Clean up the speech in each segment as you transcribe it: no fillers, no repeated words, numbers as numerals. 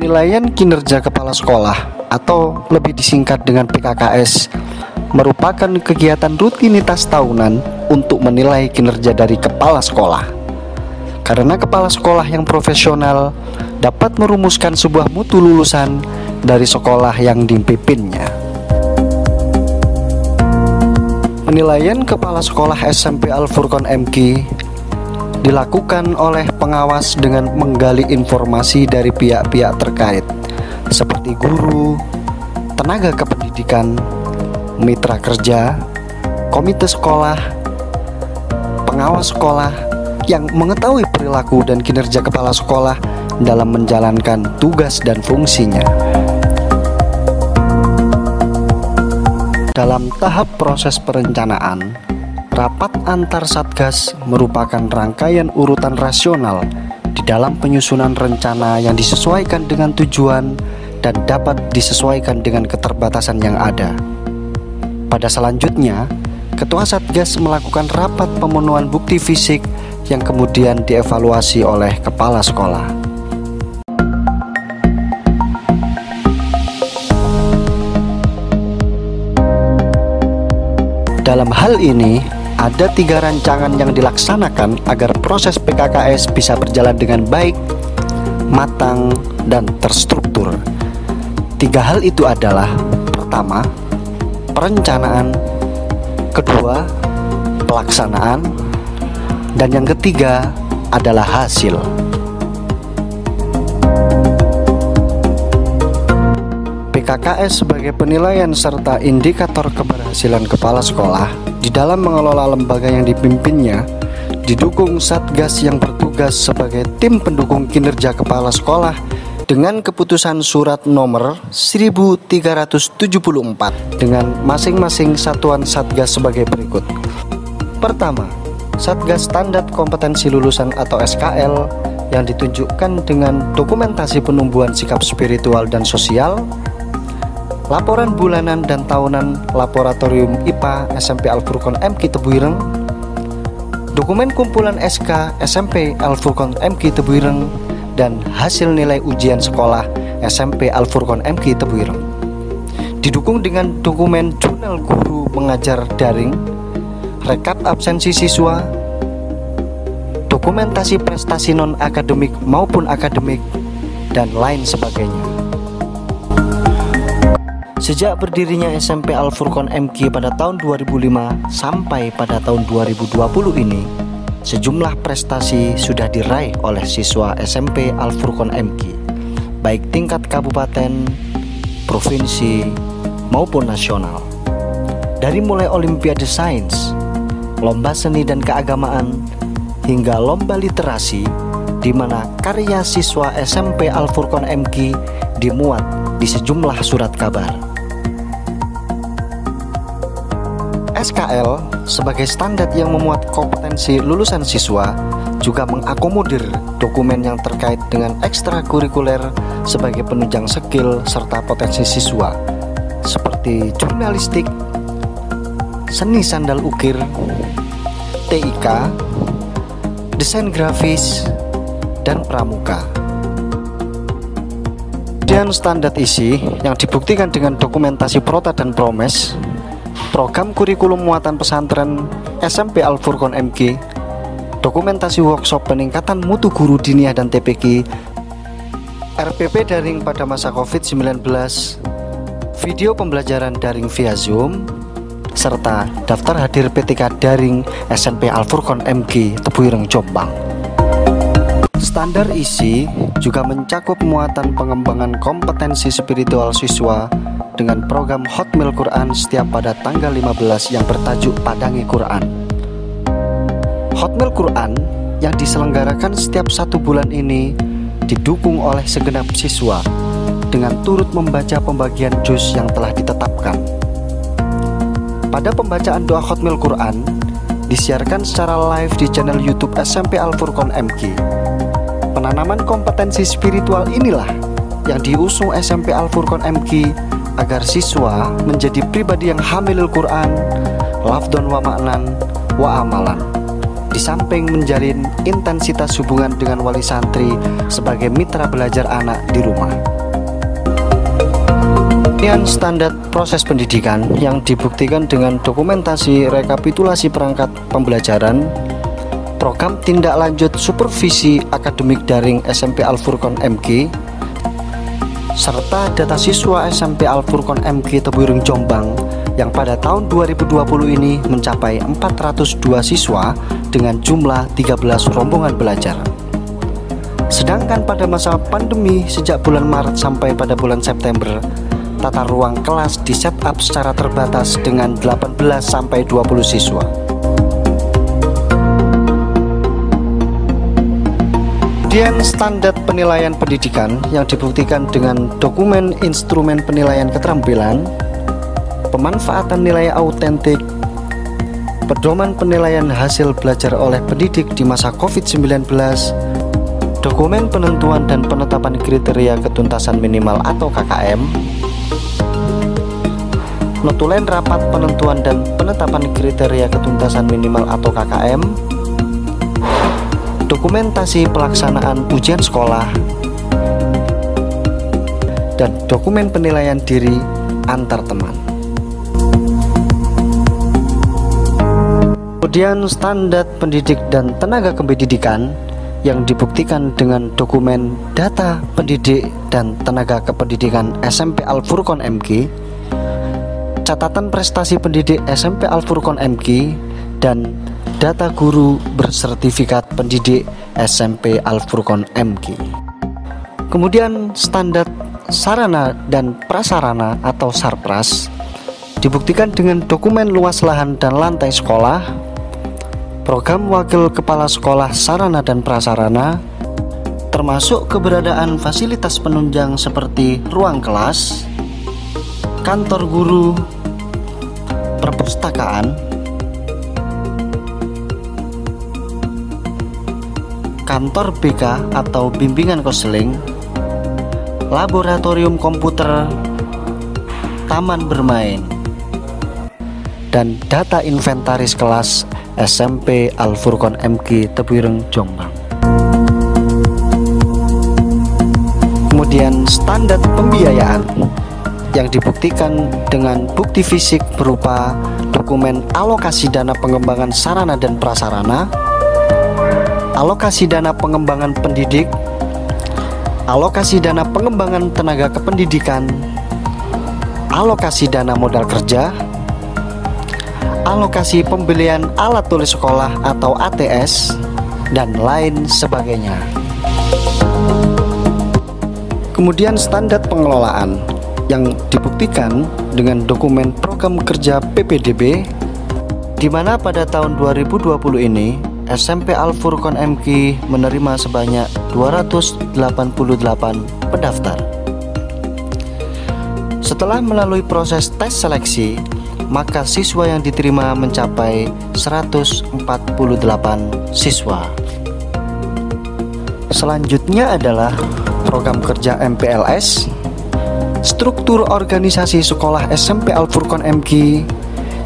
Penilaian kinerja kepala sekolah atau lebih disingkat dengan PKKS merupakan kegiatan rutinitas tahunan untuk menilai kinerja dari kepala sekolah. Karena kepala sekolah yang profesional dapat merumuskan sebuah mutu lulusan dari sekolah yang dipimpinnya. Penilaian kepala sekolah SMP Al-Furqan MQ dilakukan oleh pengawas dengan menggali informasi dari pihak-pihak terkait seperti guru, tenaga kependidikan, mitra kerja, komite sekolah, pengawas sekolah yang mengetahui perilaku dan kinerja kepala sekolah dalam menjalankan tugas dan fungsinya. Dalam tahap proses perencanaan, rapat antar satgas merupakan rangkaian urutan rasional di dalam penyusunan rencana yang disesuaikan dengan tujuan dan dapat disesuaikan dengan keterbatasan yang ada. Pada selanjutnya, Ketua Satgas melakukan rapat pemenuhan bukti fisik yang kemudian dievaluasi oleh kepala sekolah. Dalam hal ini, ada 3 rancangan yang dilaksanakan agar proses PKKS bisa berjalan dengan baik, matang, dan terstruktur. 3 hal itu adalah: pertama, perencanaan, kedua, pelaksanaan, dan yang ketiga adalah hasil. PKKS sebagai penilaian serta indikator keberhasilan kepala sekolah di dalam mengelola lembaga yang dipimpinnya, didukung Satgas yang bertugas sebagai tim pendukung kinerja kepala sekolah dengan keputusan surat nomor 1374 dengan masing-masing satuan Satgas sebagai berikut. Pertama, Satgas Standar Kompetensi Lulusan atau SKL yang ditunjukkan dengan dokumentasi penumbuhan sikap spiritual dan sosial, laporan bulanan dan tahunan Laboratorium IPA SMP Al-Furqan MQ Tebuireng, dokumen kumpulan SK SMP Al-Furqan MQ Tebuireng, dan hasil nilai ujian sekolah SMP Al-Furqan MQ Tebuireng. Didukung dengan dokumen jurnal guru mengajar daring, rekap absensi siswa, dokumentasi prestasi non-akademik maupun akademik, dan lain sebagainya. Sejak berdirinya SMP Al-Furqan MQ pada tahun 2005 sampai pada tahun 2020 ini, sejumlah prestasi sudah diraih oleh siswa SMP Al-Furqan MQ, baik tingkat kabupaten, provinsi, maupun nasional. Dari mulai Olimpiade Sains, lomba seni dan keagamaan, hingga lomba literasi, di mana karya siswa SMP Al-Furqan MQ dimuat di sejumlah surat kabar. SKL sebagai standar yang memuat kompetensi lulusan siswa juga mengakomodir dokumen yang terkait dengan ekstrakurikuler sebagai penunjang skill serta potensi siswa seperti jurnalistik, seni sandal ukir, TIK, desain grafis, dan pramuka. Dan standar isi yang dibuktikan dengan dokumentasi prota dan promes, program kurikulum muatan pesantren SMP Al-Furqan MQ, dokumentasi workshop peningkatan mutu guru diniyah dan TPQ, RPP daring pada masa COVID-19, video pembelajaran daring via Zoom, serta daftar hadir PTK daring SMP Al-Furqan MQ Tebuireng Jombang. Standar isi juga mencakup muatan pengembangan kompetensi spiritual siswa dengan program Hotmail Quran setiap pada tanggal 15 yang bertajuk Padangi Quran. Hotmail Quran yang diselenggarakan setiap 1 bulan ini didukung oleh segenap siswa dengan turut membaca pembagian juz yang telah ditetapkan. Pada pembacaan doa Hotmail Quran disiarkan secara live di channel YouTube SMP Al-Furqan MQ. Penanaman kompetensi spiritual inilah yang diusung SMP Al-Furqan MQ agar siswa menjadi pribadi yang hamilul Quran, lafdon wa maknan wa amalan, di samping menjalin intensitas hubungan dengan wali santri sebagai mitra belajar anak di rumah. Kemudian standar proses pendidikan yang dibuktikan dengan dokumentasi rekapitulasi perangkat pembelajaran, program tindak lanjut supervisi akademik daring SMP Al-Furqon MG, serta data siswa SMP Al-Furqon MG Tebuireng Jombang yang pada tahun 2020 ini mencapai 402 siswa dengan jumlah 13 rombongan belajar. Sedangkan pada masa pandemi sejak bulan Maret sampai pada bulan September, tata ruang kelas di setup secara terbatas dengan 18-20 siswa. Kemudian standar penilaian pendidikan yang dibuktikan dengan dokumen instrumen penilaian keterampilan, pemanfaatan nilai autentik, pedoman penilaian hasil belajar oleh pendidik di masa COVID-19, dokumen penentuan dan penetapan kriteria ketuntasan minimal atau KKM, notulen rapat penentuan dan penetapan kriteria ketuntasan minimal atau KKM, dokumentasi pelaksanaan ujian sekolah, dan dokumen penilaian diri antar teman. Kemudian standar pendidik dan tenaga kependidikan yang dibuktikan dengan dokumen data pendidik dan tenaga kependidikan SMP Al-Furqon MG, catatan prestasi pendidik SMP Al-Furqon MG, dan data guru bersertifikat pendidik SMP Al-Furqon MG. Kemudian standar sarana dan prasarana atau sarpras dibuktikan dengan dokumen luas lahan dan lantai sekolah, program wakil kepala sekolah sarana dan prasarana, termasuk keberadaan fasilitas penunjang seperti ruang kelas, kantor guru, perpustakaan, kantor BK atau bimbingan konseling, laboratorium komputer, taman bermain, dan data inventaris kelas SMP Al-Furqon MG Tebuireng Jombang. Kemudian standar pembiayaan yang dibuktikan dengan bukti fisik berupa dokumen alokasi dana pengembangan sarana dan prasarana, alokasi dana pengembangan pendidik, alokasi dana pengembangan tenaga kependidikan, alokasi dana modal kerja, alokasi pembelian alat tulis sekolah atau ATS, dan lain sebagainya. Kemudian standar pengelolaan yang dibuktikan dengan dokumen program kerja PPDB, di mana pada tahun 2020 ini SMP Al-Furqon MG menerima sebanyak 288 pendaftar. Setelah melalui proses tes seleksi, maka siswa yang diterima mencapai 148 siswa. Selanjutnya adalah program kerja MPLS, struktur organisasi sekolah SMP Al-Furqon MG,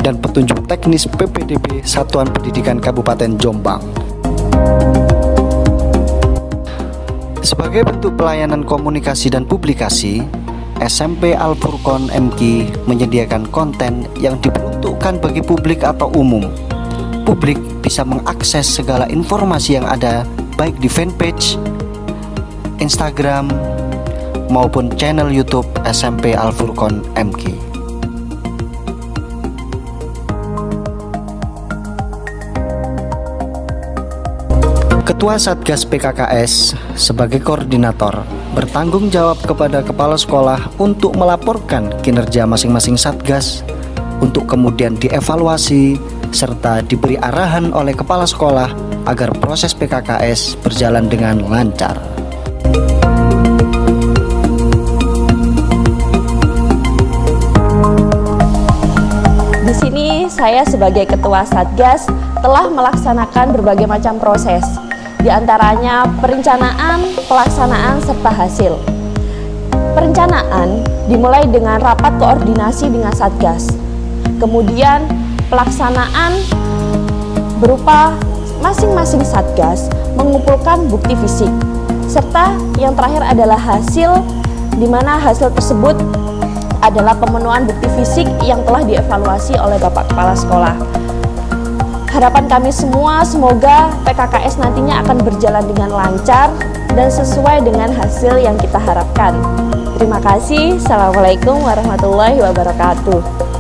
dan petunjuk teknis PPDB Satuan Pendidikan Kabupaten Jombang. Sebagai bentuk pelayanan komunikasi dan publikasi, SMP Al-Furqon MG menyediakan konten yang diperuntukkan bagi publik atau umum. Publik bisa mengakses segala informasi yang ada baik di fanpage, Instagram, maupun channel YouTube SMP Al-Furqon MG. Ketua Satgas PKKS sebagai koordinator bertanggung jawab kepada kepala sekolah untuk melaporkan kinerja masing-masing satgas untuk kemudian dievaluasi serta diberi arahan oleh kepala sekolah agar proses PKKS berjalan dengan lancar. Di sini saya sebagai ketua Satgas telah melaksanakan berbagai macam proses, di antaranya perencanaan, pelaksanaan, serta hasil. Perencanaan dimulai dengan rapat koordinasi dengan Satgas. Kemudian pelaksanaan berupa masing-masing Satgas mengumpulkan bukti fisik. Serta yang terakhir adalah hasil, di mana hasil tersebut adalah pemenuhan bukti fisik yang telah dievaluasi oleh Bapak Kepala Sekolah. Harapan kami semua semoga PKKS nantinya akan berjalan dengan lancar dan sesuai dengan hasil yang kita harapkan. Terima kasih. Assalamualaikum warahmatullahi wabarakatuh.